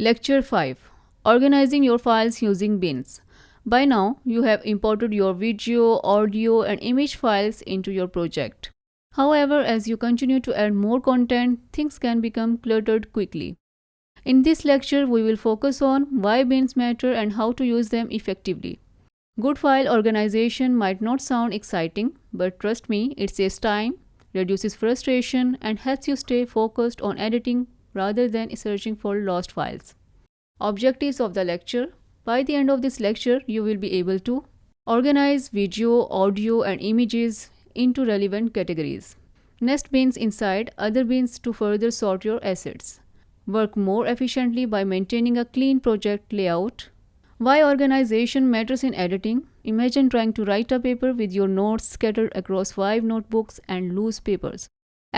Lecture 5: Organizing your files using bins. By now, you have imported your video, audio, and image files into your project. However, as you continue to add more content, things can become cluttered quickly. In this lecture, we will focus on why bins matter and how to use them effectively. Good file organization might not sound exciting, but trust me, it saves time, reduces frustration, and helps you stay focused on editing rather than searching for lost files. Objectives of the lecture: by the end of this lecture, you will be able to organize video, audio, and images into relevant categories. Nest bins inside other bins to further sort your assets. Work more efficiently by maintaining a clean project layout. Why organization matters in editing. Imagine trying to write a paper with your notes scattered across 5 notebooks and loose papers.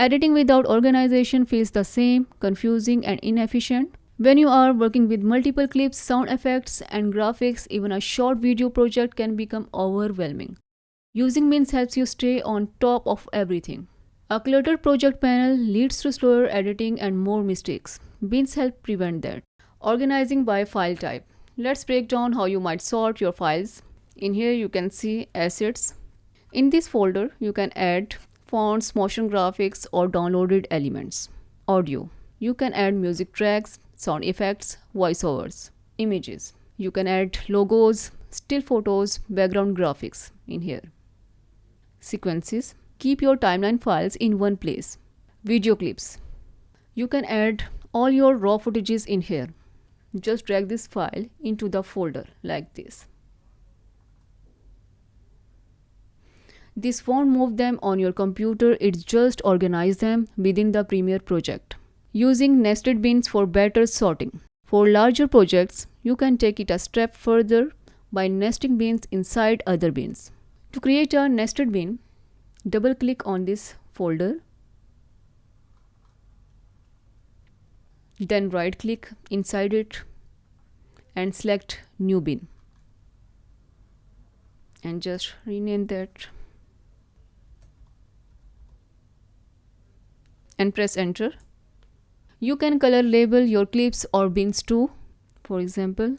Editing without organization feels the same, confusing and inefficient. When you are working with multiple clips, sound effects, and graphics, even a short video project can become overwhelming. Using bins helps you stay on top of everything. A cluttered project panel leads to slower editing and more mistakes. Bins help prevent that. Organizing by file type. Let's break down how you might sort your files. In here you can see assets. In this folder you can add fonts, motion graphics, or downloaded elements. Audio. You can add music tracks, sound effects, voiceovers. Images. You can add logos, still photos, background graphics in here. Sequences. Keep your timeline files in one place. Video clips. You can add all your raw footages in here. Just drag this file into the folder like this. This won't move them on your computer, it's just organize them within the Premiere project. Using nested bins for better sorting. For larger projects, you can take it a step further by nesting bins inside other bins. To create a nested bin, double-click on this folder. Then right-click inside it and select New Bin. And just rename that. And press enter. You can color label your clips or bins too. For example,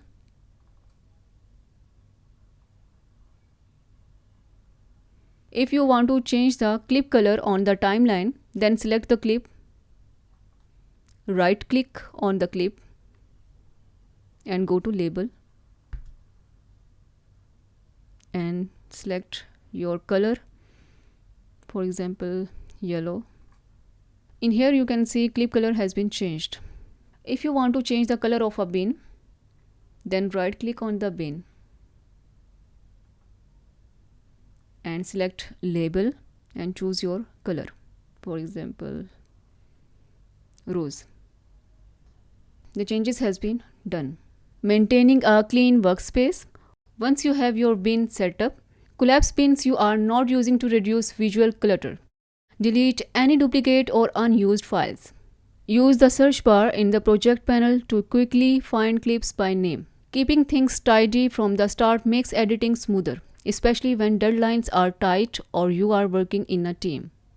if you want to change the clip color on the timeline, then select the clip, right click on the clip and go to label and select your color, for example yellow. In here you can see clip color has been changed. If you want to change the color of a bin, then right click on the bin and select label and choose your color, for example rose. The changes has been done. Maintaining a clean workspace. Once you have your bin set up, collapse bins you are not using to reduce visual clutter. Delete any duplicate or unused files. Use the search bar in the project panel to quickly find clips by name. Keeping things tidy from the start makes editing smoother, especially when deadlines are tight or you are working in a team.